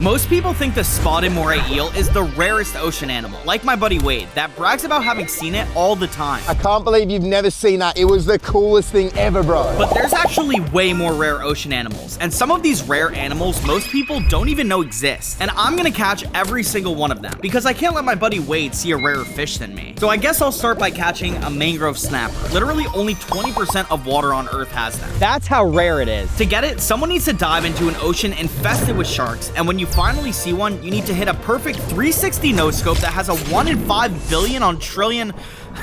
Most people think the spotted moray eel is the rarest ocean animal, like my buddy Wade, that brags about having seen it all the time. I can't believe you've never seen that. It was the coolest thing ever, bro. But there's actually way more rare ocean animals, and some of these rare animals most people don't even know exist. And I'm gonna catch every single one of them, because I can't let my buddy Wade see a rarer fish than me. So I guess I'll start by catching a mangrove snapper. Literally only 20% of water on Earth has them. That's how rare it is. To get it, someone needs to dive into an ocean infested with sharks, and when you finally see one, you need to hit a perfect 360 no-scope that has a 1 in 5 billion on trillion.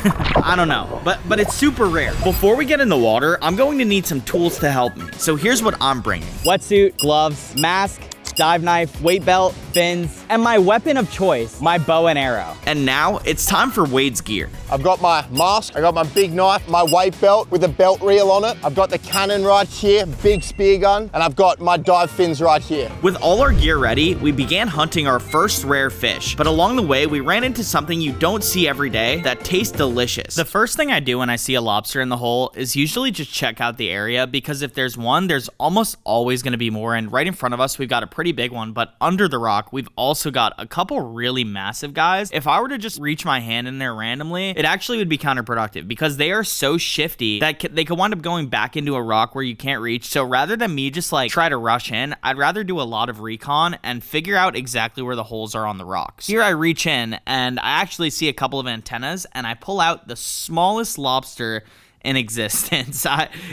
I don't know, but it's super rare. Before we get in the water, I'm going to need some tools to help me. So here's what I'm bringing. Wetsuit, gloves, mask, dive knife, weight belt, fins, and my weapon of choice, my bow and arrow. And now it's time for Wade's gear. I've got my mask, I got my big knife, my weight belt with a belt reel on it. I've got the cannon right here, big spear gun, and I've got my dive fins right here. With all our gear ready, we began hunting our first rare fish, but along the way, we ran into something you don't see every day that tastes delicious. The first thing I do when I see a lobster in the hole is usually just check out the area, because if there's one, there's almost always gonna be more, and right in front of us, we've got a pretty big one, but under the rock, we've also got a couple really massive guys. If I were to just reach my hand in there randomly, it actually would be counterproductive, because they are so shifty that they could wind up going back into a rock where you can't reach. So rather than me just like try to rush in, I'd rather do a lot of recon and figure out exactly where the holes are on the rocks. Here I reach in and I actually see a couple of antennas, and I pull out the smallest lobster in existence.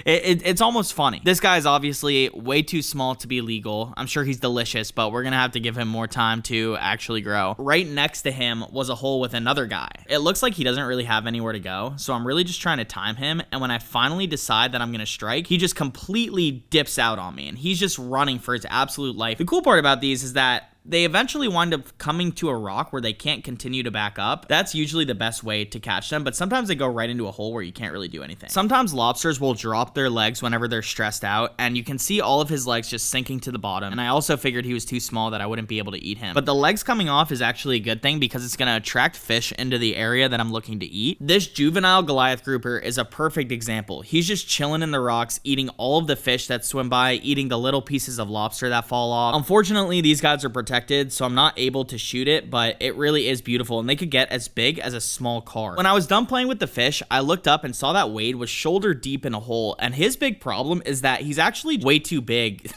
It's almost funny. This guy's obviously way too small to be legal. I'm sure he's delicious, but we're gonna have to give him more time to actually grow. Right next to him was a hole with another guy. It looks like he doesn't really have anywhere to go, so I'm really just trying to time him, and when I finally decide that I'm gonna strike, he just completely dips out on me, and he's just running for his absolute life. The cool part about these is that they eventually wind up coming to a rock where they can't continue to back up. That's usually the best way to catch them, but sometimes they go right into a hole where you can't really do anything. Sometimes lobsters will drop their legs whenever they're stressed out, and you can see all of his legs just sinking to the bottom, and I also figured he was too small that I wouldn't be able to eat him. But the legs coming off is actually a good thing, because it's gonna attract fish into the area that I'm looking to eat. This juvenile Goliath grouper is a perfect example. He's just chilling in the rocks, eating all of the fish that swim by, eating the little pieces of lobster that fall off. Unfortunately, these guys are protected, so I'm not able to shoot it, but it really is beautiful, and they could get as big as a small car. When I was done playing with the fish, I looked up and saw that Wade was shoulder deep in a hole, and his big problem is that he's actually way too big.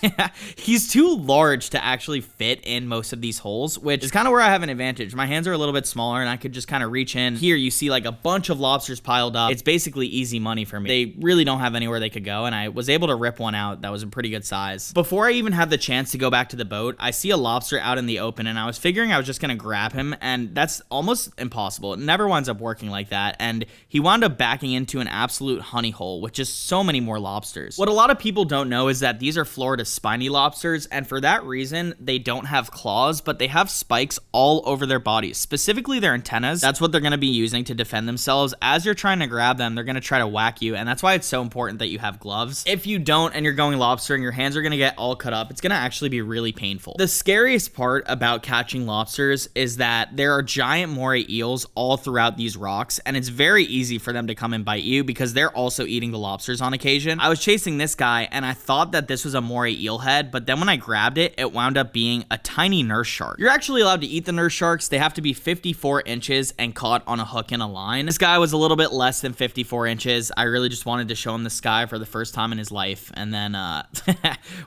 He's too large to actually fit in most of these holes, which is kind of where I have an advantage. My hands are a little bit smaller, and I could just kind of reach in. Here you see like a bunch of lobsters piled up. It's basically easy money for me. They really don't have anywhere they could go, and I was able to rip one out that was a pretty good size. Before I even had the chance to go back to the boat, I see a lobster out in the open, and I was figuring I was just gonna grab him, and that's almost impossible. It never winds up working like that, and he wound up backing into an absolute honey hole with just so many more lobsters. What a lot of people don't know is that these are Florida spiny lobsters, and for that reason, they don't have claws, but they have spikes all over their bodies, specifically their antennas. That's what they're gonna be using to defend themselves. As you're trying to grab them, they're gonna try to whack you, and that's why it's so important that you have gloves. If you don't, and you're going lobster and your hands are gonna get all cut up, it's gonna actually be really painful. The scariest part about catching lobsters is that there are giant moray eels all throughout these rocks, and it's very easy for them to come and bite you because they're also eating the lobsters on occasion. I was chasing this guy, and I thought that this was a moray eel head, but then when I grabbed it, it wound up being a tiny nurse shark. You're actually allowed to eat the nurse sharks. They have to be 54 inches and caught on a hook and a line. This guy was a little bit less than 54 inches. I really just wanted to show him this guy for the first time in his life, and then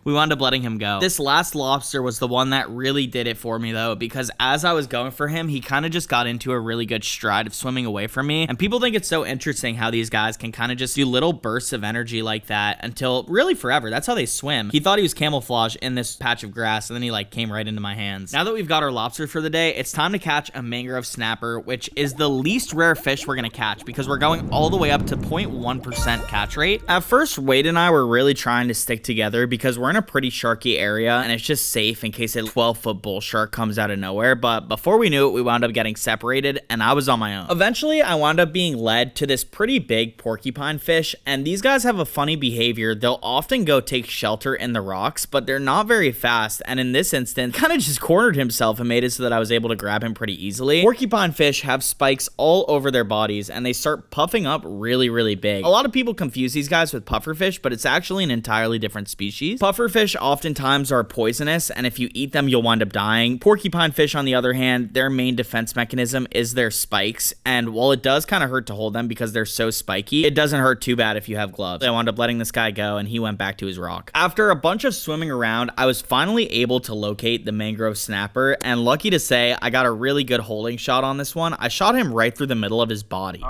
we wound up letting him go. This last lobster was the one that really did it for me though, because as I was going for him, he kind of just got into a really good stride of swimming away from me, and people think it's so interesting how these guys can kind of just do little bursts of energy like that until really forever. That's how they swim. He thought he was camouflage in this patch of grass, and then he like came right into my hands. Now that we've got our lobster for the day, it's time to catch a mangrove snapper, which is the least rare fish we're gonna catch because we're going all the way up to 0.1% catch rate. At first, Wade and I were really trying to stick together because we're in a pretty sharky area, and it's just safe in case a 12-foot bull shark comes out of nowhere, but before we knew it, we wound up getting separated, and I was on my own. Eventually, I wound up being led to this pretty big porcupine fish, and these guys have a funny behavior. They'll often go take shelter in the rocks, but they're not very fast, and in this instance, kind of just cornered himself and made it so that I was able to grab him pretty easily. Porcupine fish have spikes all over their bodies, and they start puffing up really, really big. A lot of people confuse these guys with pufferfish, but it's actually an entirely different species. Pufferfish oftentimes are poisonous, and if you eat them, you'll wind up dying. Porcupine fish, on the other hand, their main defense mechanism is their spikes, and while it does kind of hurt to hold them because they're so spiky, it doesn't hurt too bad if you have gloves. I wound up letting this guy go, and he went back to his rock. After a bunch of swimming around, I was finally able to locate the mangrove snapper, and lucky to say, I got a really good holding shot on this one. I shot him right through the middle of his body.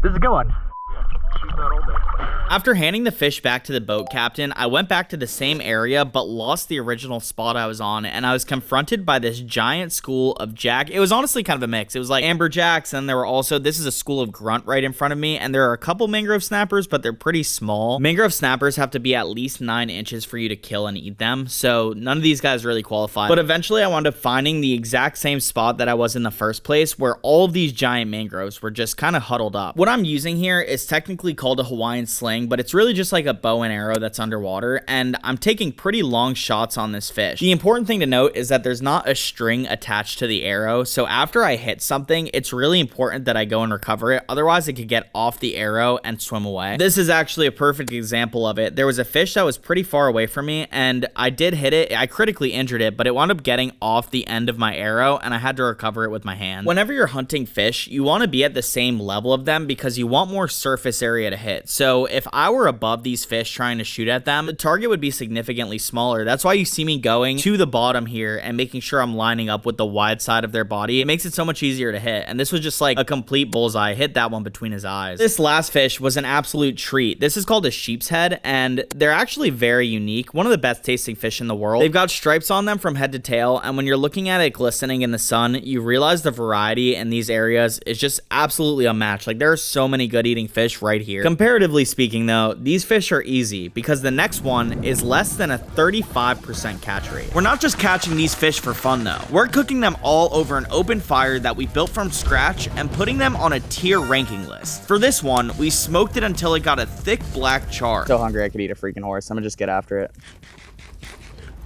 This is a good one. Yeah, shoot that all day. After handing the fish back to the boat captain, I went back to the same area but lost the original spot I was on, and I was confronted by this giant school of jack. It was honestly kind of a mix. It was like amberjacks, and there were also, this is a school of grunt right in front of me, and there are a couple mangrove snappers, but they're pretty small. Mangrove snappers have to be at least 9 inches for you to kill and eat them, so none of these guys really qualify. But eventually I wound up finding the exact same spot that I was in the first place, where all of these giant mangroves were just kind of huddled up. What I'm using here is technically called a Hawaiian sling, but it's really just like a bow and arrow that's underwater, and I'm taking pretty long shots on this fish. The important thing to note is that there's not a string attached to the arrow, so after I hit something, it's really important that I go and recover it, otherwise it could get off the arrow and swim away. This is actually a perfect example of it. There was a fish that was pretty far away from me, and I did hit it. I critically injured it, but it wound up getting off the end of my arrow, and I had to recover it with my hand. Whenever you're hunting fish, you want to be at the same level of them because you want more surface area to hit. So if I were above these fish trying to shoot at them, the target would be significantly smaller. That's why you see me going to the bottom here and making sure I'm lining up with the wide side of their body. It makes it so much easier to hit, and this was just like a complete bullseye. I hit that one between his eyes. This last fish was an absolute treat. This is called a sheep's head, and they're actually very unique. One of the best tasting fish in the world. They've got stripes on them from head to tail, and when you're looking at it glistening in the sun, you realize the variety in these areas is just absolutely unmatched. Like, there are so many good eating fish right here. Comparatively speaking though, these fish are easy because the next one is less than a 35% catch rate. We're not just catching these fish for fun though. We're cooking them all over an open fire that we built from scratch and putting them on a tier ranking list. For this one, we smoked it until it got a thick black char. So hungry I could eat a freaking horse. I'm gonna just get after it.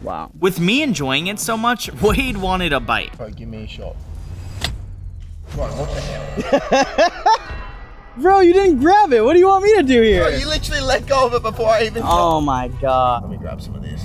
Wow. With me enjoying it so much, Wade wanted a bite. Bro, give me a shot. Right, what the hell? Bro, you didn't grab it. What do you want me to do here? Bro, you literally let go of it before I even Oh my god. Let me grab some of this.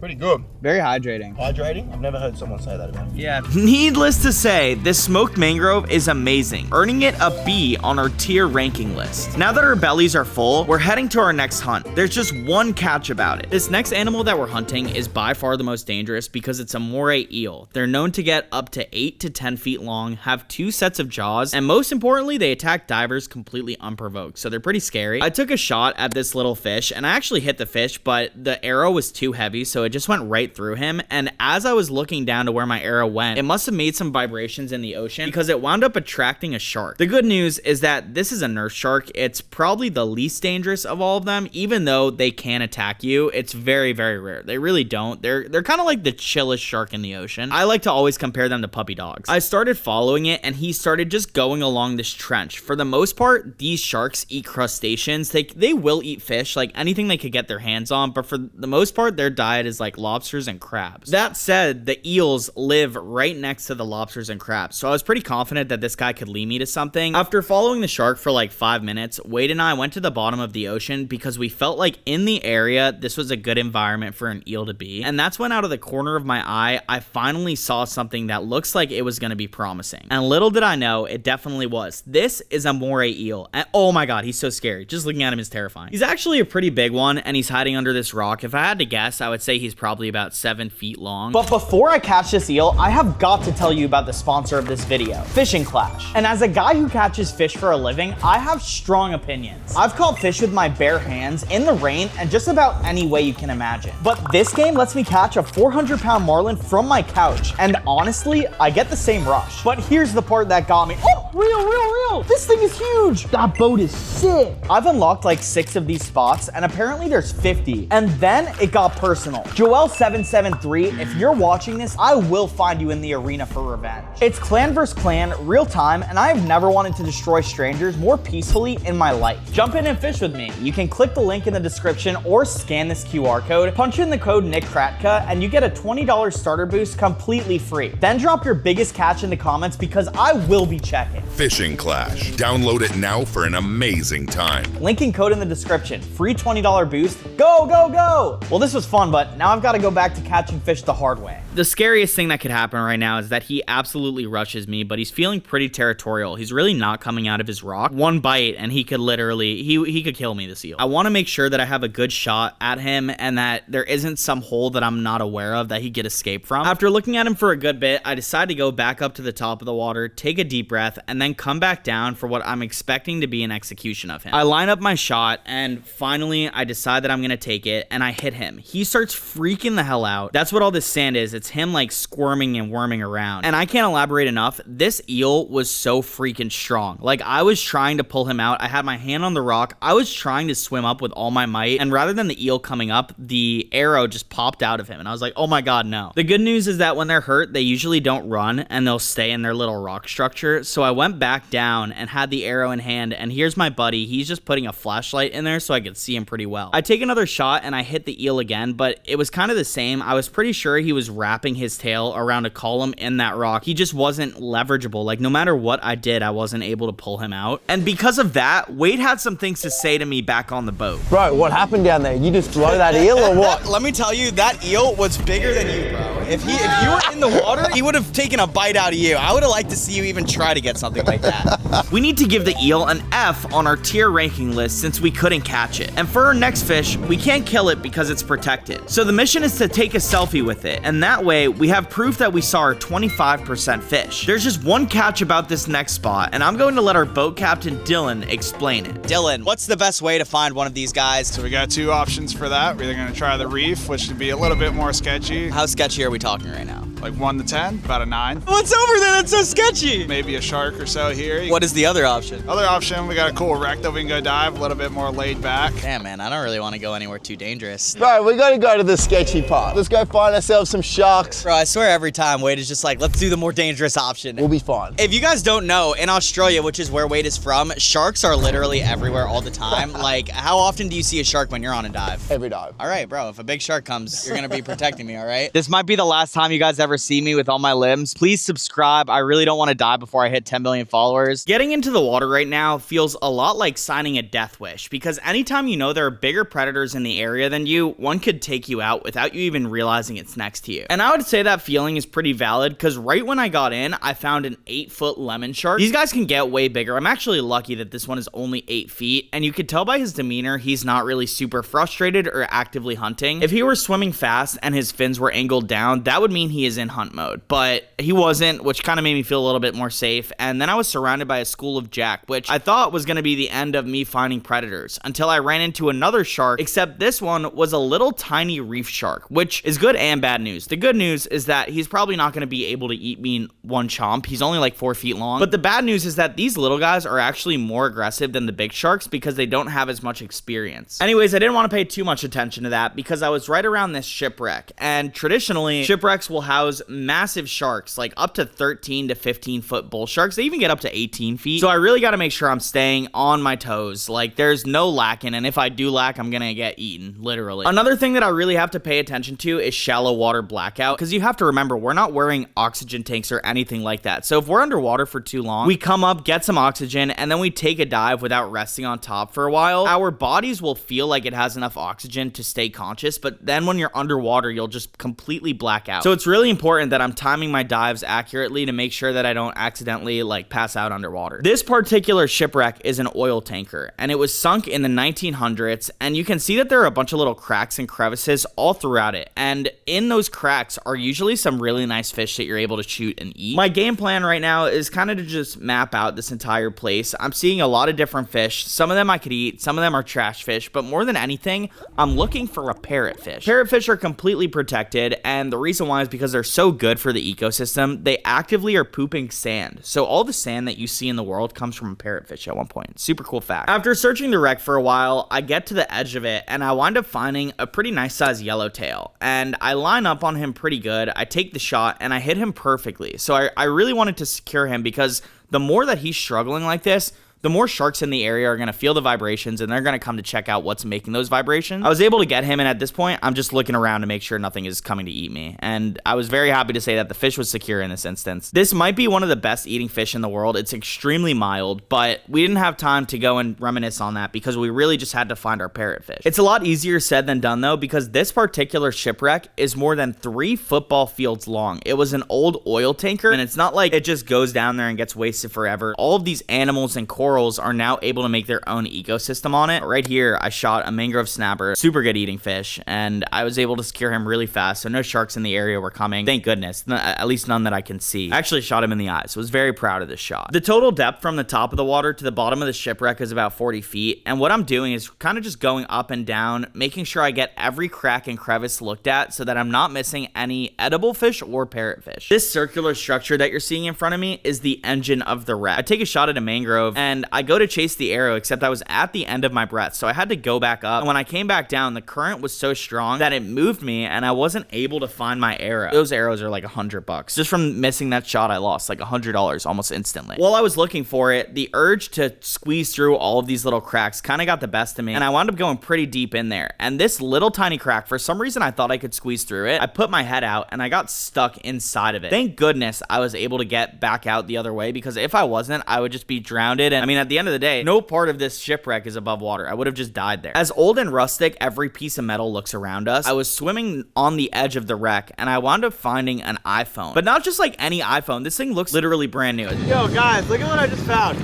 Pretty good. Very hydrating. Hydrating? I've never heard someone say that about me. Yeah. Needless to say, this smoked mangrove is amazing, earning it a B on our tier ranking list. Now that our bellies are full, we're heading to our next hunt. There's just one catch about it. This next animal that we're hunting is by far the most dangerous because it's a moray eel. They're known to get up to 8 to 10 feet long, have 2 sets of jaws, and most importantly, they attack divers completely unprovoked, so they're pretty scary. I took a shot at this little fish, and I actually hit the fish, but the arrow was too heavy, so it just went right through him, and as I was looking down to where my arrow went, it must have made some vibrations in the ocean because it wound up attracting a shark. The good news is that this is a nurse shark. It's probably the least dangerous of all of them, even though they can attack you. It's very, very rare. They really don't. They're kind of like the chillest shark in the ocean. I like to always compare them to puppy dogs. I started following it, and he started just going along this trench. For the most part, these sharks eat crustaceans. They will eat fish, like anything they could get their hands on, but for the most part, their diet is like lobsters and crabs. That said, the eels live right next to the lobsters and crabs, so I was pretty confident that this guy could lead me to something. After following the shark for like 5 minutes, Wade and I went to the bottom of the ocean because we felt like in the area, this was a good environment for an eel to be, and that's when out of the corner of my eye, I finally saw something that looks like it was going to be promising. And little did I know, it definitely was. This is a moray eel, and oh my god, he's so scary. Just looking at him is terrifying. He's actually a pretty big one, and he's hiding under this rock. If I had to guess, I would say he's probably about 7 feet long. But before I catch this eel, I have got to tell you about the sponsor of this video, Fishing Clash. And as a guy who catches fish for a living, I have strong opinions. I've caught fish with my bare hands, in the rain, and just about any way you can imagine. But this game lets me catch a 400-pound marlin from my couch, and honestly, I get the same rush. But here's the part that got me. Oh, real! This thing is huge! That boat is sick! I've unlocked like 6 of these spots, and apparently there's 50. And then it got personal. Joel773, if you're watching this, I will find you in the arena for revenge. It's clan versus clan, real time, and I have never wanted to destroy strangers more peacefully in my life. Jump in and fish with me. You can click the link in the description or scan this QR code, punch in the code NickKratka, and you get a $20 starter boost completely free. Then drop your biggest catch in the comments because I will be checking. Fishing Clash. Clash. Download it now for an amazing time. Link and code in the description. Free $20 boost. Go, go, go! Well, this was fun, but now I've got to go back to catching fish the hard way. The scariest thing that could happen right now is that he absolutely rushes me, but he's feeling pretty territorial. He's really not coming out of his rock. One bite and he could literally, he could kill me, this eel. I want to make sure that I have a good shot at him and that there isn't some hole that I'm not aware of that he could escape from. After looking at him for a good bit, I decide to go back up to the top of the water, take a deep breath, and then come back down for what I'm expecting to be an execution of him. I line up my shot and finally I decide that I'm going to take it and I hit him. He starts freaking the hell out. That's what all this sand is. It's him like squirming and worming around. And I can't elaborate enough. This eel was so freaking strong. Like, I was trying to pull him out. I had my hand on the rock. I was trying to swim up with all my might. And rather than the eel coming up, the arrow just popped out of him. And I was like, oh my God, no. The good news is that when they're hurt, they usually don't run and they'll stay in their little rock structure. So I went back down and had the arrow in hand. And here's my buddy. He's just putting a flashlight in there so I could see him pretty well. I take another shot and I hit the eel again, but it was kind of the same. I was pretty sure he was wrapping his tail around a column in that rock. He just wasn't leverageable. Like, no matter what I did, I wasn't able to pull him out. And because of that, Wade had some things to say to me back on the boat. Bro, what happened down there? You just blow that eel or what? Let me tell you, that eel was bigger than you, bro. If you were in the water, he would have taken a bite out of you. I would have liked to see you even try to get something like that. We need to give the eel an F on our tier ranking list since we couldn't catch it. And for our next fish, we can't kill it because it's protected. So the mission is to take a selfie with it. And that way, we have proof that we saw our 25% fish. There's just one catch about this next spot, and I'm going to let our boat captain, Dylan, explain it. Dylan, what's the best way to find one of these guys? So we got two options for that. We're either going to try the reef, which would be a little bit more sketchy. How sketchy are we talking right now? Like 1 to 10, about a 9. What's over there that's so sketchy? Maybe a shark or so here. What is the other option? Other option, we got a cool wreck that we can go dive, a little bit more laid back. Damn, man, I don't really want to go anywhere too dangerous. Bro, we gotta go to the sketchy part. Let's go find ourselves some sharks. Bro, I swear every time Wade is just like, let's do the more dangerous option. We'll be fine. If you guys don't know, in Australia, which is where Wade is from, sharks are literally everywhere all the time. Like, how often do you see a shark when you're on a dive? Every dive. All right, bro, if a big shark comes, you're gonna be protecting me, all right? This might be the last time you guys ever see me with all my limbs. Please subscribe. I really don't want to die before I hit 10 million followers. Getting into the water right now feels a lot like signing a death wish, because anytime you know there are bigger predators in the area than you, one could take you out without you even realizing it's next to you. And I would say that feeling is pretty valid, because right when I got in, I found an 8-foot lemon shark. These guys can get way bigger. I'm actually lucky that this one is only 8 feet, and you could tell by his demeanor he's not really super frustrated or actively hunting. If he were swimming fast and his fins were angled down, that would mean he is in hunt mode. But he wasn't, which kind of made me feel a little bit more safe. And then I was surrounded by a school of jack, which I thought was going to be the end of me finding predators, until I ran into another shark, except this one was a little tiny reef shark, which is good and bad news. The good news is that he's probably not going to be able to eat me in one chomp. He's only like 4 feet long. But the bad news is that these little guys are actually more aggressive than the big sharks because they don't have as much experience. Anyways, I didn't want to pay too much attention to that because I was right around this shipwreck. And traditionally, shipwrecks will house massive sharks, like up to 13 to 15 foot bull sharks. They even get up to 18 feet. So I really got to make sure I'm staying on my toes. Like, there's no lacking, and if I do lack, I'm gonna get eaten, literally. Another thing that I really have to pay attention to is shallow water blackout, because you have to remember, we're not wearing oxygen tanks or anything like that. So if we're underwater for too long, we come up, get some oxygen, and then we take a dive without resting on top for a while. Our bodies will feel like it has enough oxygen to stay conscious, but then when you're underwater, you'll just completely black out. So it's really important that I'm timing my dives accurately to make sure that I don't accidentally like pass out underwater. This particular shipwreck is an oil tanker, and it was sunk in the 1900s, and you can see that there are a bunch of little cracks and crevices all throughout it, and in those cracks are usually some really nice fish that you're able to shoot and eat. My game plan right now is kind of to just map out this entire place. I'm seeing a lot of different fish. Some of them I could eat, some of them are trash fish, but more than anything, I'm looking for a parrotfish. Parrotfish are completely protected, and the reason why is because they're so good for the ecosystem. They actively are pooping sand. So all the sand that you see in the world comes from a parrotfish at one point. Super cool fact. After searching the wreck for a while, I get to the edge of it and I wind up finding a pretty nice size yellowtail. And I line up on him pretty good. I take the shot and I hit him perfectly. So I really wanted to secure him because the more that he's struggling like this, The more sharks in the area are going to feel the vibrations, and they're going to come to check out what's making those vibrations. I was able to get him, and at this point, I'm just looking around to make sure nothing is coming to eat me. And I was very happy to say that the fish was secure in this instance. This might be one of the best eating fish in the world. It's extremely mild, but we didn't have time to go and reminisce on that because we really just had to find our parrotfish. It's a lot easier said than done though, because this particular shipwreck is more than 3 football fields long. It was an old oil tanker, and it's not like it just goes down there and gets wasted forever. All of these animals and corals are now able to make their own ecosystem on it. Right here, I shot a mangrove snapper, super good eating fish, and I was able to secure him really fast, so no sharks in the area were coming. Thank goodness, at least none that I can see. I actually shot him in the eyes, so I was very proud of this shot. The total depth from the top of the water to the bottom of the shipwreck is about 40 feet, and what I'm doing is kind of just going up and down, making sure I get every crack and crevice looked at so that I'm not missing any edible fish or parrotfish. This circular structure that you're seeing in front of me is the engine of the wreck. I take a shot at a mangrove, and I go to chase the arrow, except I was at the end of my breath, so I had to go back up, and when I came back down, the current was so strong that it moved me, and I wasn't able to find my arrow. Those arrows are like $100. Just from missing that shot, I lost like $100 almost instantly. While I was looking for it, the urge to squeeze through all of these little cracks kind of got the best of me, and I wound up going pretty deep in there. And this little tiny crack, for some reason I thought I could squeeze through it. I put my head out and I got stuck inside of it. Thank goodness I was able to get back out the other way, because if I wasn't, I would just be drowned. And I mean, at the end of the day, no part of this shipwreck is above water. I would have just died there. As old and rustic every piece of metal looks around us, I was swimming on the edge of the wreck, and I wound up finding an iPhone. But not just like any iPhone. This thing looks literally brand new. Yo, guys, look at what I just found.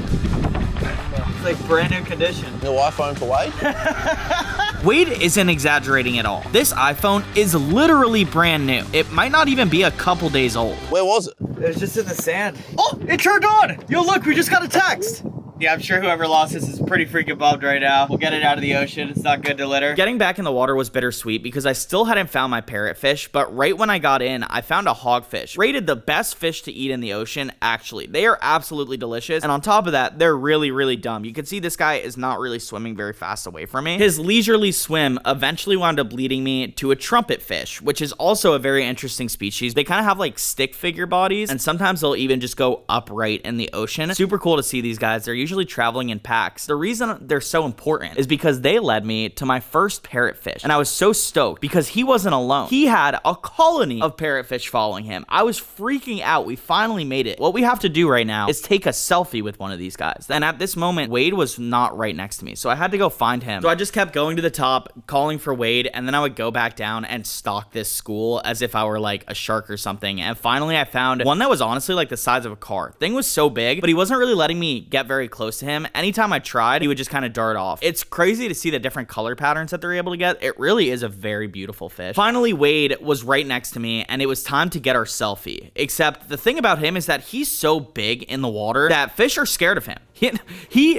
It's like brand new condition. No iPhone for Wade? Wade isn't exaggerating at all. This iPhone is literally brand new. It might not even be a couple days old. Where was it? It was just in the sand. Oh, it turned on! Yo, look, we just got a text. Yeah, I'm sure whoever lost this is pretty freaking bummed right now. We'll get it out of the ocean. It's not good to litter. Getting back in the water was bittersweet because I still hadn't found my parrotfish, but right when I got in, I found a hogfish. Rated the best fish to eat in the ocean, actually. They are absolutely delicious, and on top of that, they're really, really dumb. You can see this guy is not really swimming very fast away from me. His leisurely swim eventually wound up leading me to a trumpet fish, which is also a very interesting species. They kind of have like stick figure bodies, and sometimes they'll even just go upright in the ocean. Super cool to see these guys. They're usually traveling in packs. The reason they're so important is because they led me to my first parrotfish, and I was so stoked because he wasn't alone. He had a colony of parrotfish following him. I was freaking out. We finally made it. What we have to do right now is take a selfie with one of these guys. And at this moment, Wade was not right next to me, so I had to go find him. So I just kept going to the top, calling for Wade, and then I would go back down and stalk this school as if I were like a shark or something. And finally, I found one that was honestly like the size of a car. Thing was so big, but he wasn't really letting me get very close to him. Anytime I tried, he would just kind of dart off. It's crazy to see the different color patterns that they're able to get. It really is a very beautiful fish. Finally, Wade was right next to me, and it was time to get our selfie. Except the thing about him is that he's so big in the water that fish are scared of him.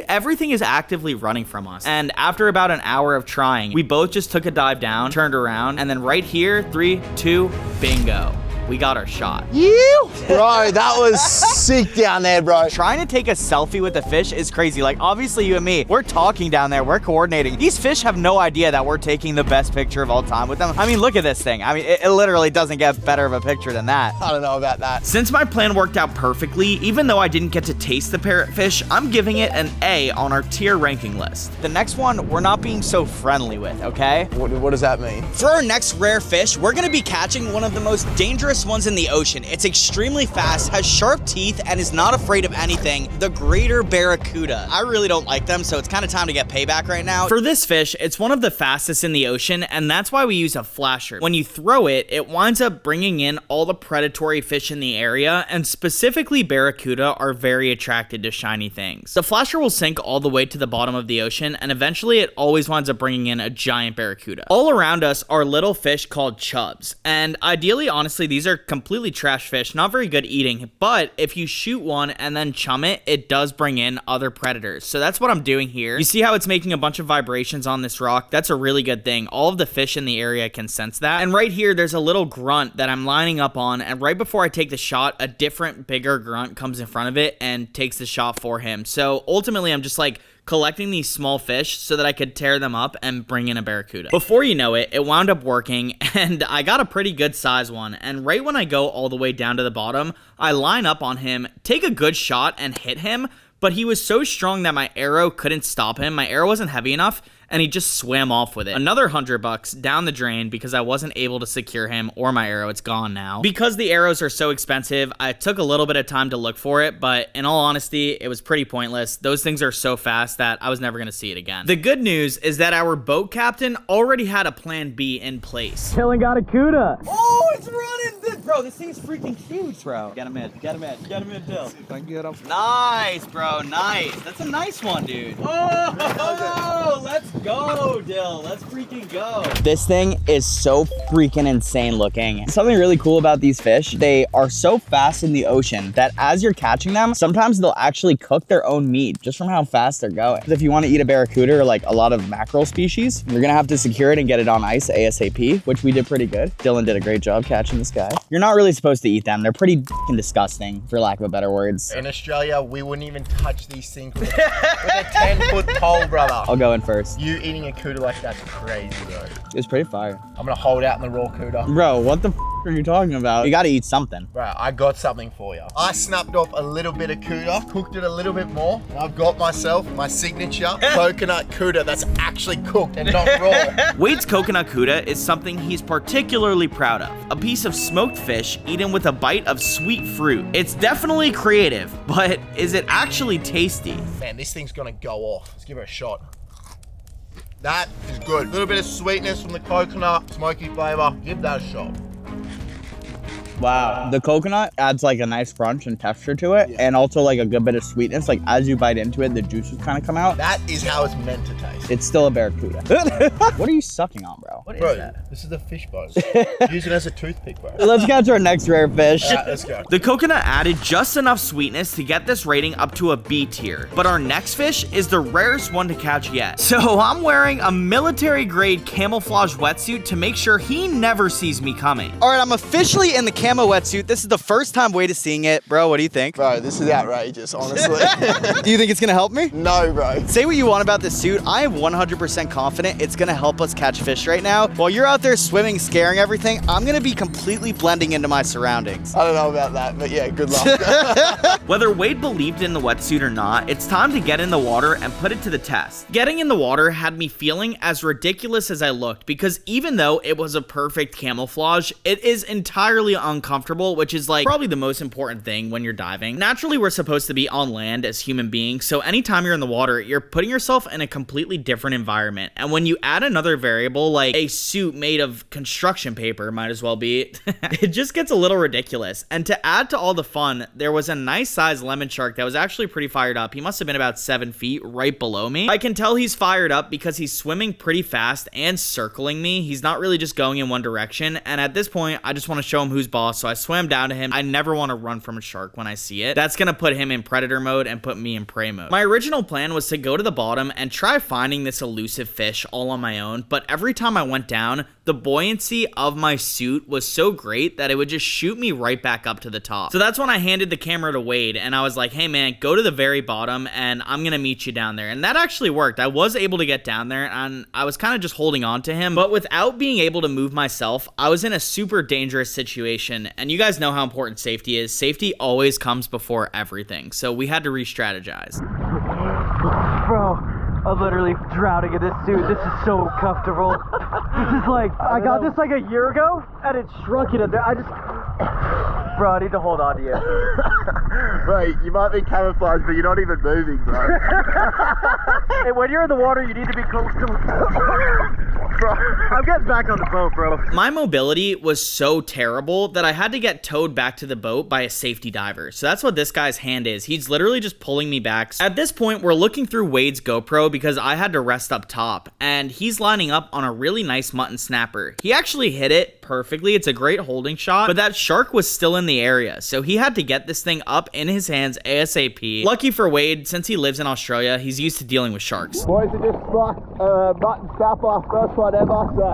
Everything is actively running from us. And after about an hour of trying, we both just took a dive down, turned around, and then right here, 3, 2, bingo. We got our shot. Bro, that was sick down there, bro. Trying to take a selfie with the fish is crazy. Like, obviously you and me, we're talking down there, we're coordinating. These fish have no idea that we're taking the best picture of all time with them. I mean, look at this thing. I mean, it literally doesn't get better of a picture than that. I don't know about that. Since my plan worked out perfectly, even though I didn't get to taste the parrotfish, I'm giving it an A on our tier ranking list. The next one, we're not being so friendly with, okay? What does that mean? For our next rare fish, we're gonna be catching one of the most dangerous ones in the ocean. It's extremely fast, has sharp teeth, and is not afraid of anything. The greater barracuda. I really don't like them, so it's kind of time to get payback right now. For this fish, it's one of the fastest in the ocean, and that's why we use a flasher. When you throw it, it winds up bringing in all the predatory fish in the area, and specifically barracuda are very attracted to shiny things. The flasher will sink all the way to the bottom of the ocean, and eventually it always winds up bringing in a giant barracuda. All around us are little fish called chubs, and ideally, honestly, these are completely trash fish, not very good eating, but if you shoot one and then chum it, it does bring in other predators. So that's what I'm doing here. You see how it's making a bunch of vibrations on this rock? That's a really good thing. All of the fish in the area can sense that. And right here, there's a little grunt that I'm lining up on, and right before I take the shot, a different, bigger grunt comes in front of it and takes the shot for him. So ultimately, I'm just like collecting these small fish so that I could tear them up and bring in a barracuda. Before you know it, it wound up working, and I got a pretty good size one. And right when I go all the way down to the bottom, I line up on him, take a good shot, and hit him. but he was so strong that my arrow couldn't stop him. My arrow wasn't heavy enough, and he just swam off with it. Another $100 down the drain because I wasn't able to secure him or my arrow. It's gone now. Because the arrows are so expensive, I took a little bit of time to look for it, but in all honesty, it was pretty pointless. Those things are so fast that I was never gonna see it again. The good news is that our boat captain already had a plan B in place. Dylan got a CUDA. Oh, it's running. Bro, this thing's freaking huge, bro. Get him in, Dill. If I can get up. Nice, bro, nice. That's a nice one, dude. Oh, let's go, Dill. Let's freaking go. This thing is so freaking insane looking. Something really cool about these fish, they are so fast in the ocean that as you're catching them, sometimes they'll actually cook their own meat just from how fast they're going. If you want to eat a barracuda or like a lot of mackerel species, you're gonna have to secure it and get it on ice ASAP, which we did pretty good. Dylan did a great job catching this guy. You're not really supposed to eat them. They're pretty disgusting, for lack of a better words. In Australia, we wouldn't even touch these things with a 10-foot pole, brother. I'll go in first. You eating a CUDA like that's crazy, bro. It was pretty fire. I'm gonna hold out in the raw CUDA. Bro, what the are you talking about? You gotta eat something. Bro, I got something for you. I snapped off a little bit of CUDA, cooked it a little bit more, and I've got myself my signature coconut CUDA that's actually cooked and not raw. Wade's coconut CUDA is something he's particularly proud of. A piece of smoked fish eaten with a bite of sweet fruit. It's definitely creative, but is it actually tasty? Man, this thing's gonna go off. Let's give it a shot. That is good. A little bit of sweetness from the coconut, smoky flavor. Give that a shot. Wow. The coconut adds like a nice crunch and texture to it, and also like a good bit of sweetness. Like as you bite into it, the juices kind of come out. That is how it's meant to taste. It's still a barracuda. What are you sucking on, bro? What is that? This is the fish bone. Use it as a toothpick, bro. Let's catch our next rare fish. All right, let's go. The coconut added just enough sweetness to get this rating up to a B tier. But our next fish is the rarest one to catch yet. So I'm wearing a military grade camouflage wetsuit to make sure he never sees me coming. All right, I'm officially in the camo wetsuit. This is the first time Wade is seeing it. Bro, what do you think? Bro, this is outrageous, honestly. Do you think it's gonna help me? No, bro. Say what you want about this suit. I am 100% confident it's gonna help us catch fish right now. While you're out there swimming, scaring everything, I'm gonna be completely blending into my surroundings. I don't know about that, but yeah, good luck. Whether Wade believed in the wetsuit or not, it's time to get in the water and put it to the test. Getting in the water had me feeling as ridiculous as I looked, because even though it was a perfect camouflage, it is entirely uncomfortable, which is like probably the most important thing when you're diving. Naturally, we're supposed to be on land as human beings, so anytime you're in the water, you're putting yourself in a completely different environment. And when you add another variable like a suit made of construction paper, might as well be, it just gets a little ridiculous. And to add to all the fun, there was a nice sized lemon shark that was actually pretty fired up. He must have been about 7 feet right below me. I can tell he's fired up because he's swimming pretty fast and circling me. He's not really just going in one direction. And at this point, I just want to show him who's boss, so I swam down to him. I never want to run from a shark when I see it. That's gonna put him in predator mode and put me in prey mode. My original plan was to go to the bottom and try finding this elusive fish all on my own, but every time I went down, the buoyancy of my suit was so great that it would just shoot me right back up to the top. So that's when I handed the camera to Wade and I was like, hey man, go to the very bottom and I'm gonna meet you down there. And that actually worked. I was able to get down there and I was kind of just holding on to him, but without being able to move myself, I was in a super dangerous situation. And you guys know how important safety is. Safety always comes before everything. So we had to re-strategize. Bro, I'm literally drowning in this suit. This is so comfortable. This is like, I got this like a year ago, and it shrunk it in there. Bro, I need to hold on to you. Bro, you might be camouflaged, but you're not even moving, bro. Hey, when you're in the water, you need to be close to Bro, I'm getting back on the boat, bro. My mobility was so terrible that I had to get towed back to the boat by a safety diver. So that's what this guy's hand is. He's literally just pulling me back. At this point, we're looking through Wade's GoPro because I had to rest up top, and he's lining up on a really nice mutton snapper. He actually hit it perfectly. It's a great holding shot, but that shark was still in the area, so he had to get this thing up in his hands ASAP. Lucky for Wade, since he lives in Australia, he's used to dealing with sharks. Boys, I just struck a mutton snapper, first one ever, so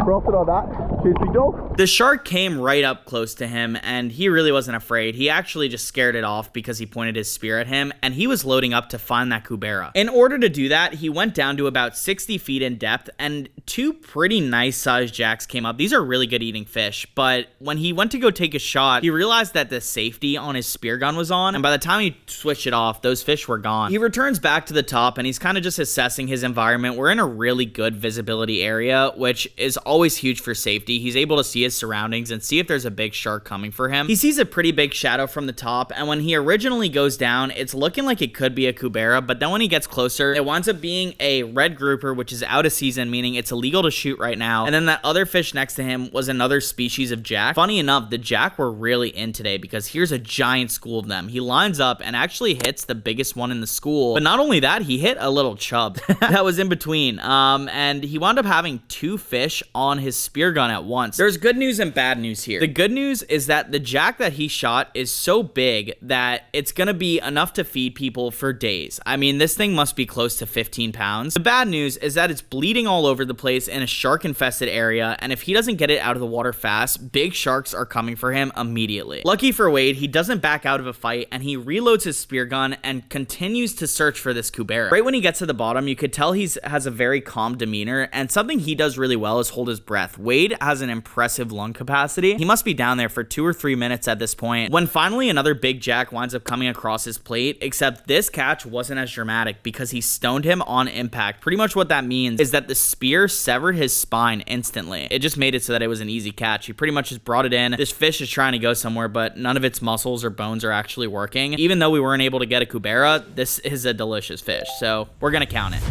profit on that. Cheers, big dog. The shark came right up close to him, and he really wasn't afraid. He actually just scared it off because he pointed his spear at him, and he was loading up to find that cubera. In order to do that, he went down to about 60 feet in depth, and two pretty nice sized jacks came up. These are really good eating fish, but when he went to go take a shot, he realized that the safety on his spear gun was on, and by the time he switched it off, those fish were gone. He returns back to the top, and he's kind of just assessing his environment. We're in a really good visibility area, which is always huge for safety. He's able to see his surroundings and see if there's a big shark coming for him. He sees a pretty big shadow from the top, and when he originally goes down, it's looking like it could be a cubera, but then when he gets closer, it winds up being a red grouper, which is out of season, meaning it's illegal to shoot right now. And then that other fish next to him was another species of jack. Funny enough, the jack were really in today because here's a giant school of them. He lines up and actually hits the biggest one in the school, but not only that, he hit a little chub that was in between, and he wound up having two fish on his spear gun at once. There's good news and bad news here. The good news is that the jack that he shot is so big that it's gonna be enough to feed people for days. I mean, this thing must be close to 15 pounds. The bad news is that it's bleeding all over the place in a shark infested area, and if he doesn't get it out of the water fast, big sharks are coming for him immediately. Lucky for Wade, he doesn't back out of a fight, and he reloads his spear gun and continues to search for this cubera. Right when he gets to the bottom, you could tell he has a very calm demeanor, and something he does really well is hold his breath. Wade has an impressive lung capacity. He must be down there for 2 or 3 minutes at this point, when finally another big jack winds up coming across his plate, except this catch wasn't as dramatic because he stoned him on impact. Pretty much what that means is that the spear severed his spine instantly. It just made it so that it was an easy catch. He pretty much just brought it in. This fish is trying to go somewhere, but none of its muscles or bones are actually working. Even though we weren't able to get a cubera, this is a delicious fish, so we're gonna count it.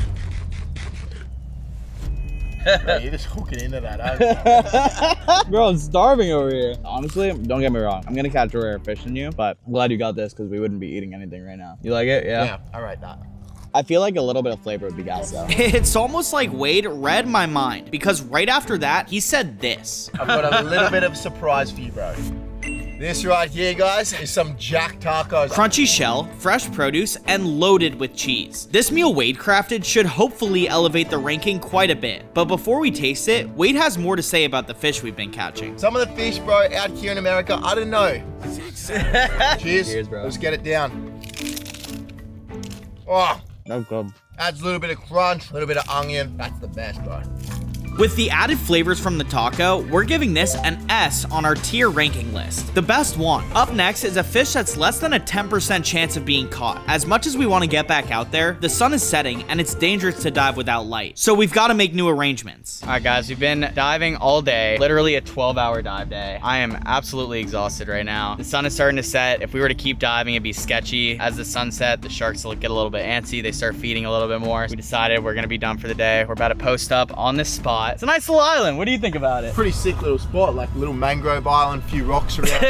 Bro, you're just hooking into that. Bro, I'm starving over here. Honestly, don't get me wrong. I'm gonna catch a rare fish in you, but I'm glad you got this because we wouldn't be eating anything right now. You like it? Yeah, I rate that. I feel like a little bit of flavor would be gas though. It's almost like Wade read my mind because right after that, he said this. I've got a little bit of a surprise for you, bro. This right here, guys, is some jack tacos. Crunchy shell, fresh produce, and loaded with cheese. This meal Wade crafted should hopefully elevate the ranking quite a bit. But before we taste it, Wade has more to say about the fish we've been catching. Some of the fish, bro, out here in America, I don't know. Cheers. Cheers, bro. Let's get it down. Oh, No good. adds a little bit of crunch, a little bit of onion. That's the best, bro. With the added flavors from the taco, we're giving this an S on our tier ranking list. The best one. Up next is a fish that's less than a 10% chance of being caught. As much as we want to get back out there, the sun is setting and it's dangerous to dive without light. So we've got to make new arrangements. All right, guys, we've been diving all day, literally a 12-hour dive day. I am absolutely exhausted right now. The sun is starting to set. If we were to keep diving, it'd be sketchy. As the sun set, the sharks will get a little bit antsy. They start feeding a little bit more. We decided we're going to be done for the day. We're about to post up on this spot. It's a nice little island. What do you think about it? Pretty sick little spot, like a little mangrove island, a few rocks around.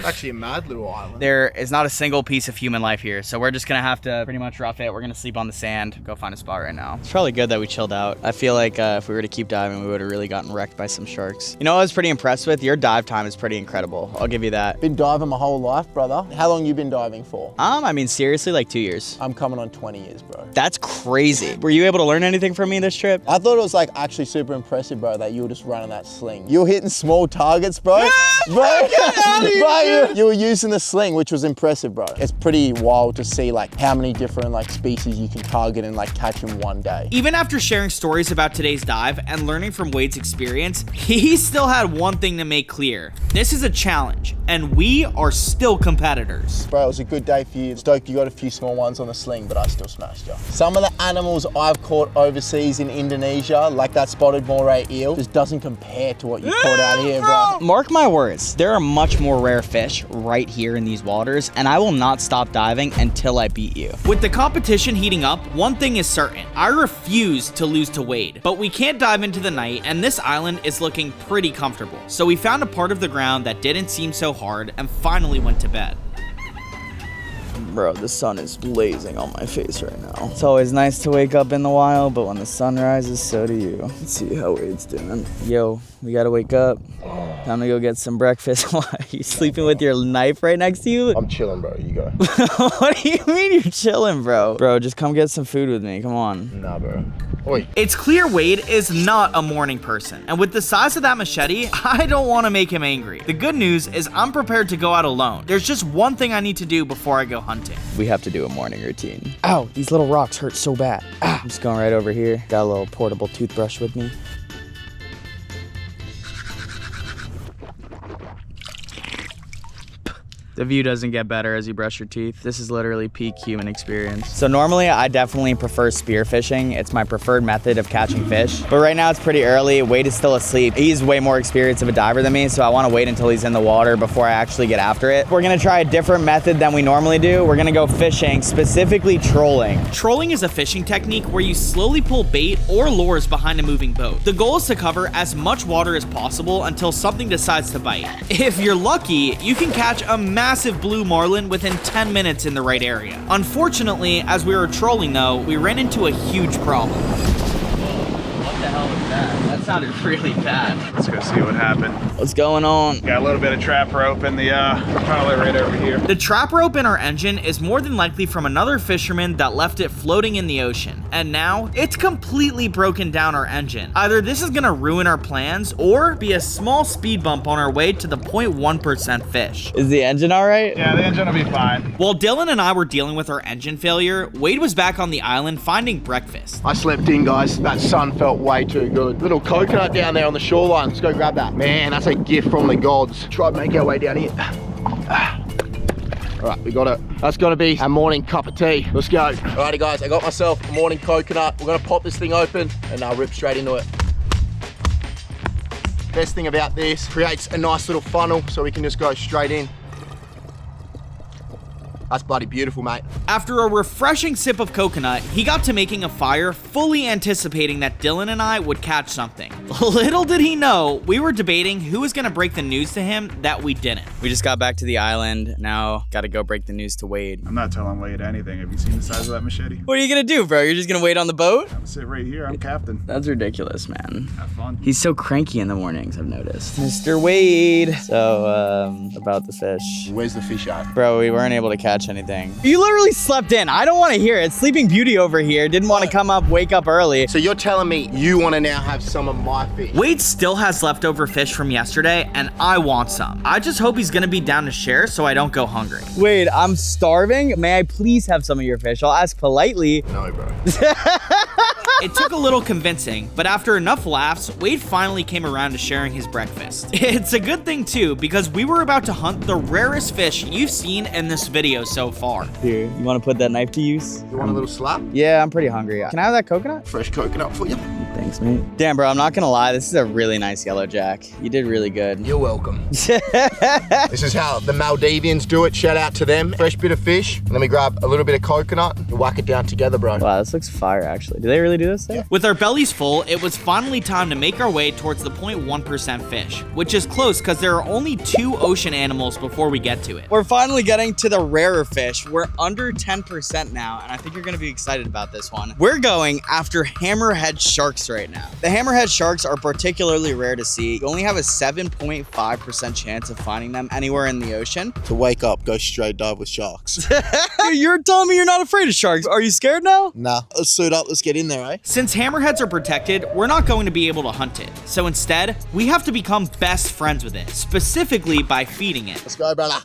Actually a mad little island. There is not a single piece of human life here, so we're just gonna have to pretty much rough it. We're gonna sleep on the sand, go find a spot right now. It's probably good that we chilled out. I feel like if we were to keep diving, we would have really gotten wrecked by some sharks. You know what I was pretty impressed with? Your dive time is pretty incredible. I'll give you that. Been diving my whole life, brother. How long you been diving for? I mean, seriously, like 2 years. I'm coming on 20 years, bro. That's crazy. Were you able to learn anything from me this trip? I thought it was like actually super impressive, bro, that you were just running that sling. You were hitting small targets, bro. You were using the sling, which was impressive, bro. It's pretty wild to see like how many different like species you can target and like catch in one day. Even after sharing stories about today's dive and learning from Wade's experience, he still had one thing to make clear. This is a challenge, and we are still competitors. Bro, it was a good day for you. Stoked you got a few small ones on the sling, but I still smashed you. Some of the animals I've caught overseas in Indonesia, like that spotted moray eel, just doesn't compare to what you caught out here, bro. Mark my words, there are much more rare fish right here in these waters, and I will not stop diving until I beat you. With the competition heating up, one thing is certain. I refuse to lose to Wade, but we can't dive into the night, and this island is looking pretty comfortable. So we found a part of the ground that didn't seem so hard and finally went to bed. Bro, the sun is blazing on my face right now. It's always nice to wake up in the wild, but when the sun rises, so do you. Let's see how Wade's doing. Yo, we gotta wake up. Time to go get some breakfast. Why? Are you sleeping with your knife right next to you? I'm chilling, bro. You go. What do you mean you're chilling, bro? Bro, just come get some food with me. Come on. Nah, bro. Oi. It's clear Wade is not a morning person, and with the size of that machete, I don't want to make him angry. The good news is I'm prepared to go out alone. There's just one thing I need to do before I go hunting. We have to do a morning routine. Ow, these little rocks hurt so bad. I'm just going right over here. Got a little portable toothbrush with me. The view doesn't get better as you brush your teeth. This is literally peak human experience. So normally I definitely prefer spear fishing. It's my preferred method of catching fish. But right now it's pretty early. Wade is still asleep. He's way more experienced of a diver than me, so I want to wait until he's in the water before I actually get after it. We're gonna try a different method than we normally do. We're gonna go fishing, specifically trolling. Trolling is a fishing technique where you slowly pull bait or lures behind a moving boat. The goal is to cover as much water as possible until something decides to bite. If you're lucky, you can catch a massive blue marlin within 10 minutes in the right area. Unfortunately, as we were trolling though, we ran into a huge problem. What the hell was that? That sounded really bad. Let's go see what happened. What's going on? Got a little bit of trap rope in the pilot right over here. The trap rope in our engine is more than likely from another fisherman that left it floating in the ocean. And now, it's completely broken down our engine. Either this is gonna ruin our plans, or be a small speed bump on our way to the 0.1% fish. Is the engine all right? Yeah, the engine will be fine. While Dylan and I were dealing with our engine failure, Wade was back on the island finding breakfast. I slept in, guys. That sun felt way too good. Little coconut down there on the shoreline. Let's go grab that. Man, that's a gift from the gods. Try to make our way down here. All right, we got it. That's gonna be our morning cup of tea. Let's go. Alrighty, guys, I got myself a morning coconut. We're gonna pop this thing open and I'll rip straight into it. Best thing about this, creates a nice little funnel so we can just go straight in. That's bloody beautiful, mate. After a refreshing sip of coconut, he got to making a fire, fully anticipating that Dylan and I would catch something. Little did he know, we were debating who was gonna break the news to him that we didn't. We just got back to the island. Now, gotta go break the news to Wade. I'm not telling Wade anything. Have you seen the size of that machete? What are you gonna do, bro? You're just gonna wait on the boat? I'm gonna sit right here. I'm captain. That's ridiculous, man. Have fun. He's so cranky in the mornings, I've noticed. Mr. Wade. So, about the fish. Where's the fish at? Bro, we weren't able to catch anything. You literally slept in. I don't want to hear it. Sleeping Beauty over here didn't want to come up, wake up early. So you're telling me you want to now have some of my fish? Wade still has leftover fish from yesterday, and I want some. I just hope he's gonna be down to share so I don't go hungry. Wade, I'm starving. May I please have some of your fish? I'll ask politely. No, bro. It took a little convincing, but after enough laughs, Wade finally came around to sharing his breakfast. It's a good thing too, because we were about to hunt the rarest fish you've seen in this video so far. Here, you want to put that knife to use? You want a little slap? Yeah, I'm pretty hungry. Can I have that coconut? Fresh coconut for you. Thanks, mate. Damn, bro, I'm not gonna lie. This is a really nice yellow jack. You did really good. You're welcome. This is how the Maldivians do it. Shout out to them. Fresh bit of fish. Let me grab a little bit of coconut and whack it down together, bro. Wow, this looks fire, actually. Do they really do this thing? Yeah. With our bellies full, it was finally time to make our way towards the 0.1% fish, which is close because there are only 2 ocean animals before we get to it. We're finally getting to the rarer fish. We're under 10% now, and I think you're gonna be excited about this one. We're going after hammerhead sharks right now. The hammerhead sharks are particularly rare to see. You only have a 7.5% chance of finding them anywhere in the ocean. To wake up, go straight dive with sharks. You're telling me you're not afraid of sharks. Are you scared now? Nah, let's suit up, let's get in there, eh? Since hammerheads are protected, we're not going to be able to hunt it. So instead, we have to become best friends with it, specifically by feeding it. Let's go, brother.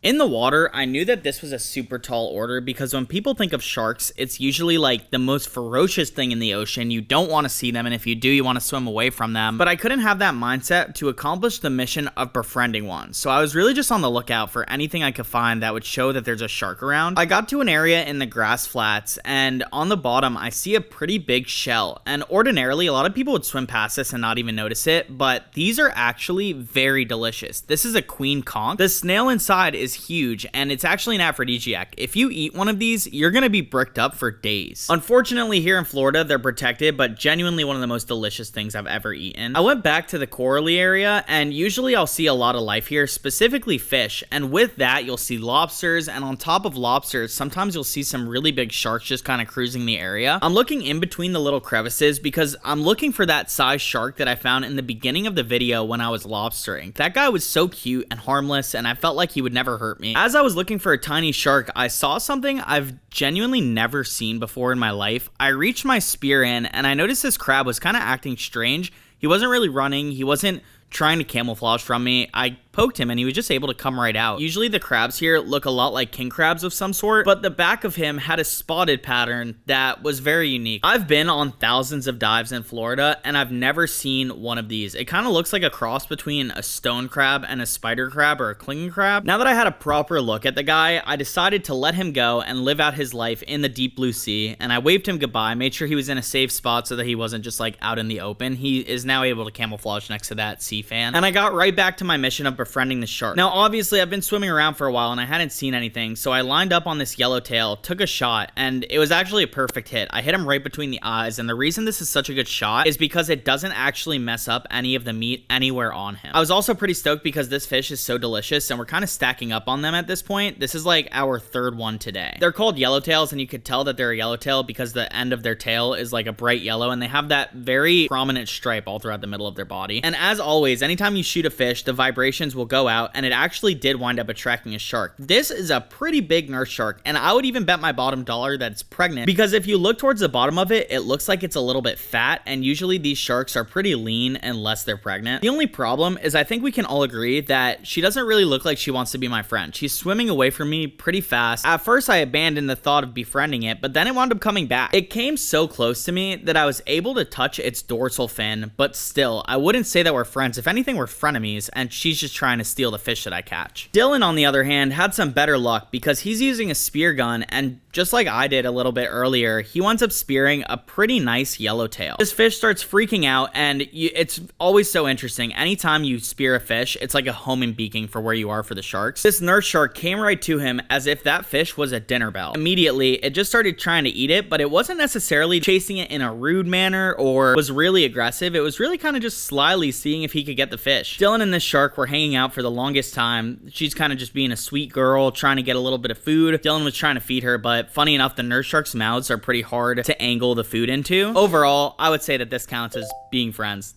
In the water, I knew that this was a super tall order because when people think of sharks, it's usually like the most ferocious thing in the ocean. You don't want to see them, and if you do, you want to swim away from them. But I couldn't have that mindset to accomplish the mission of befriending one. So I was really just on the lookout for anything I could find that would show that there's a shark around. I got to an area in the grass flats, and on the bottom, I see a pretty big shell. And ordinarily, a lot of people would swim past this and not even notice it, but these are actually very delicious. This is a queen conch. The snail inside is huge, and it's actually an aphrodisiac. If you eat one of these, you're gonna be bricked up for days. Unfortunately, here in Florida, they're protected overrated, but genuinely one of the most delicious things I've ever eaten. I went back to the corally area, and usually I'll see a lot of life here, specifically fish, and with that you'll see lobsters, and on top of lobsters sometimes you'll see some really big sharks just kind of cruising the area. I'm looking in between the little crevices because I'm looking for that size shark that I found in the beginning of the video when I was lobstering. That guy was so cute and harmless, and I felt like he would never hurt me. As I was looking for a tiny shark, I saw something I've genuinely never seen before in my life. I reached my spear in, and I noticed this crab was kind of acting strange. He wasn't really running, he wasn't trying to camouflage from me. I poked him and he was just able to come right out. Usually the crabs here look a lot like king crabs of some sort, but the back of him had a spotted pattern that was very unique. I've been on thousands of dives in Florida and I've never seen one of these. It kind of looks like a cross between a stone crab and a spider crab or a clinging crab. Now that I had a proper look at the guy, I decided to let him go and live out his life in the deep blue sea, and I waved him goodbye, made sure he was in a safe spot so that he wasn't just like out in the open. He is now able to camouflage next to that sea fan, and I got right back to my mission of befriending the shark. Now obviously I've been swimming around for a while and I hadn't seen anything, so I lined up on this yellowtail, took a shot, and it was actually a perfect hit. I hit him right between the eyes, and the reason this is such a good shot is because it doesn't actually mess up any of the meat anywhere on him. I was also pretty stoked because this fish is so delicious and we're kind of stacking up on them at this point. This is like our third one today. They're called yellowtails, and you could tell that they're a yellowtail because the end of their tail is like a bright yellow, and they have that very prominent stripe all throughout the middle of their body. And as always, anytime you shoot a fish, the vibrations will go out, and it actually did wind up attracting a shark. This is a pretty big nurse shark, and I would even bet my bottom dollar that it's pregnant, because if you look towards the bottom of it, it looks like it's a little bit fat, and usually these sharks are pretty lean unless they're pregnant. The only problem is I think we can all agree that she doesn't really look like she wants to be my friend. She's swimming away from me pretty fast. At first I abandoned the thought of befriending it, but then it wound up coming back. It came so close to me that I was able to touch its dorsal fin, but still, I wouldn't say that we're friends. If anything, we're frenemies, and she's just trying to steal the fish that I catch. Dylan, on the other hand, had some better luck because he's using a spear gun, and just like I did a little bit earlier, he winds up spearing a pretty nice yellowtail. This fish starts freaking out, and it's always so interesting. Anytime you spear a fish, it's like a homing beacon for where you are for the sharks. This nurse shark came right to him as if that fish was a dinner bell. Immediately, it just started trying to eat it, but it wasn't necessarily chasing it in a rude manner or was really aggressive. It was really kind of just slyly seeing if he could get the fish. Dylan and this shark were hanging out for the longest time. She's kind of just being a sweet girl, trying to get a little bit of food. Dylan was trying to feed her, but funny enough, the nurse shark's mouths are pretty hard to angle the food into. Overall, I would say that this counts as being friends.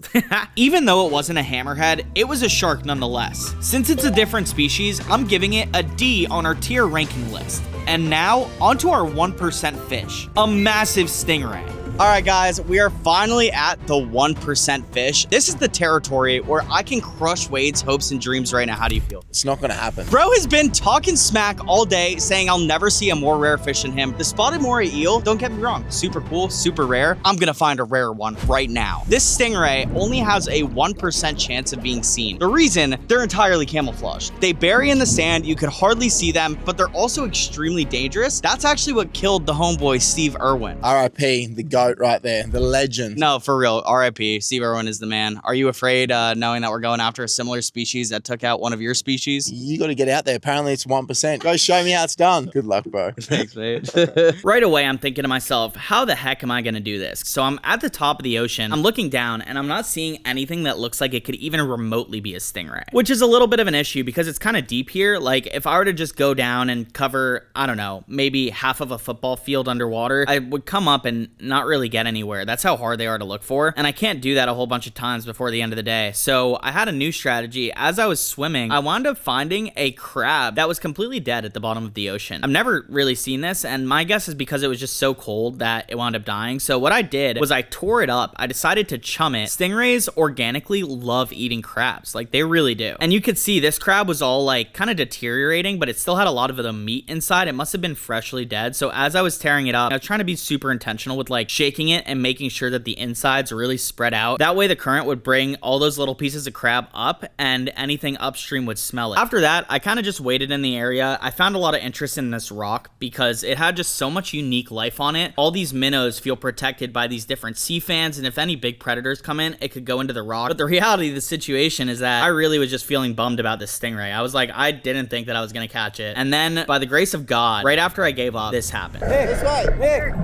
Even though it wasn't a hammerhead, it was a shark nonetheless. Since it's a different species, I'm giving it a D on our tier ranking list. And now, onto our 1% fish, a massive stingray. All right, guys, we are finally at the 1% fish. This is the territory where I can crush Wade's hopes and dreams right now. How do you feel? It's not gonna happen. Bro has been talking smack all day, saying I'll never see a more rare fish than him. The spotted moray eel, don't get me wrong, super cool, super rare. I'm gonna find a rare one right now. This stingray only has a 1% chance of being seen. The reason, they're entirely camouflaged. They bury in the sand, you could hardly see them, but they're also extremely dangerous. That's actually what killed the homeboy Steve Irwin. R.I.P. the GOAT right there, the legend. No, for real, R.I.P. Steve Irwin is the man. Are you afraid knowing that we're going after a similar species that took out one of your species? You got to get out there. Apparently it's 1%. Go show me how it's done. Good luck, bro. Thanks, mate. Right away, I'm thinking to myself, how the heck am I going to do this? So I'm at the top of the ocean, I'm looking down, and I'm not seeing anything that looks like it could even remotely be a stingray, which is a little bit of an issue because it's kind of deep here. Like, if I were to just go down and cover, I don't know, maybe half of a football field underwater, I would come up and not really get anywhere. That's how hard they are to look for, and I can't do that a whole bunch of times before the end of the day. So I had a new strategy. As I was swimming, I wound up finding a crab that was completely dead at the bottom of the ocean. I've never really seen this, and my guess is because it was just so cold that it wound up dying. So what I did was I tore it up. I decided to chum it. Stingrays organically love eating crabs. Like, they really do. And you could see this crab was all like kind of deteriorating, but it still had a lot of the meat inside. It must have been freshly dead. So as I was tearing it up, I was trying to be super intentional with like shaking it and making sure that the insides are really spread out. That way the current would bring all those little pieces of crab up and anything upstream would smell it. After that, I kind of just waited in the area. I found a lot of interest in this rock because it had just so much unique life on it. All these minnows feel protected by these different sea fans, and if any big predators come in, it could go into the rock. But the reality of the situation is that I really was just feeling bummed about this stingray. I was like, I didn't think that I was gonna catch it. And then, by the grace of God, right after I gave up, this happened. This way. Nick.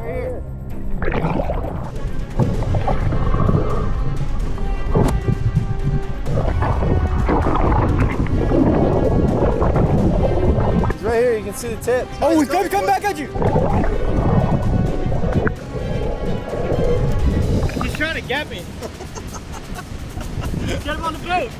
can see the tip. Oh, he's gonna come back at you. He's trying to get me. Get him on the boat.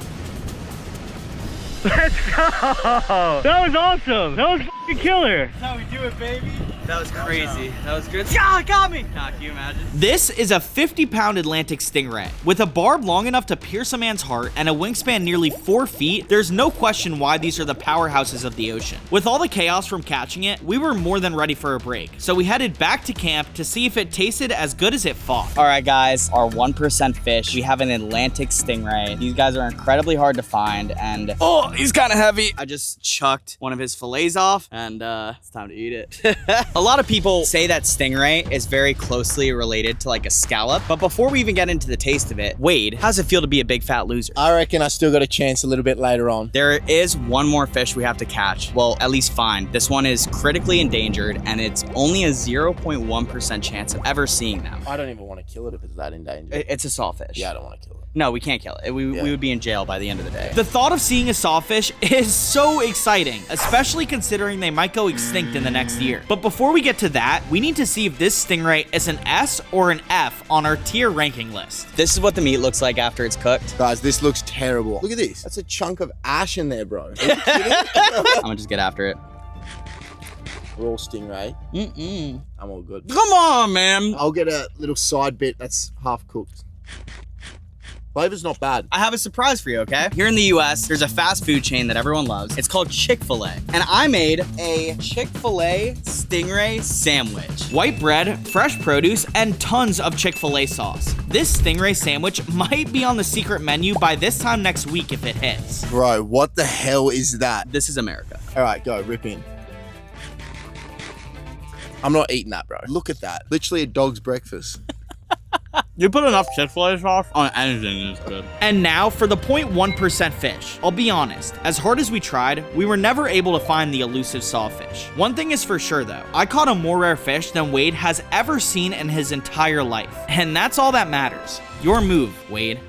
Let's go. That was awesome. That was fucking killer. That's how we do it, baby. That was crazy. That was good. Yeah, it got me. Nah, can you imagine? This is a 50-pound Atlantic stingray. With a barb long enough to pierce a man's heart and a wingspan nearly 4 feet, there's no question why these are the powerhouses of the ocean. With all the chaos from catching it, we were more than ready for a break. So we headed back to camp to see if it tasted as good as it fought. All right, guys, our 1% fish. We have an Atlantic stingray. These guys are incredibly hard to find, and oh, he's kind of heavy. I just chucked one of his fillets off, and it's time to eat it. A lot of people say that stingray is very closely related to like a scallop, but before we even get into the taste of it, Wade, how's it feel to be a big fat loser? I reckon I still got a chance a little bit later on. There is one more fish we have to catch. Well, at least find. This one is critically endangered, and it's only a 0.1% chance of ever seeing them. I don't even want to kill it if it's that endangered. It's a sawfish. Yeah, I don't want to kill it. No, we can't kill it. We would be in jail by the end of the day. The thought of seeing a sawfish is so exciting, especially considering they might go extinct in the next year. But before we get to that, we need to see if this stingray is an S or an F on our tier ranking list. This is what the meat looks like after it's cooked. Guys, this looks terrible. Look at this. That's a chunk of ash in there, bro. Are you kidding? I'm gonna just get after it. Raw stingray. I'm all good. Come on, man. I'll get a little side bit that's half cooked. Flavor's not bad. I have a surprise for you, okay? Here in the US, there's a fast food chain that everyone loves. It's called Chick-fil-A. And I made a Chick-fil-A stingray sandwich. White bread, fresh produce, and tons of Chick-fil-A sauce. This stingray sandwich might be on the secret menu by this time next week if it hits. Bro, what the hell is that? This is America. All right, go, rip in. I'm not eating that, bro. Look at that. Literally a dog's breakfast. You put enough Chick-fil-A sauce on anything that's good. And now for the 0.1% fish. I'll be honest, as hard as we tried, we were never able to find the elusive sawfish. One thing is for sure though, I caught a more rare fish than Wade has ever seen in his entire life. And that's all that matters. Your move, Wade.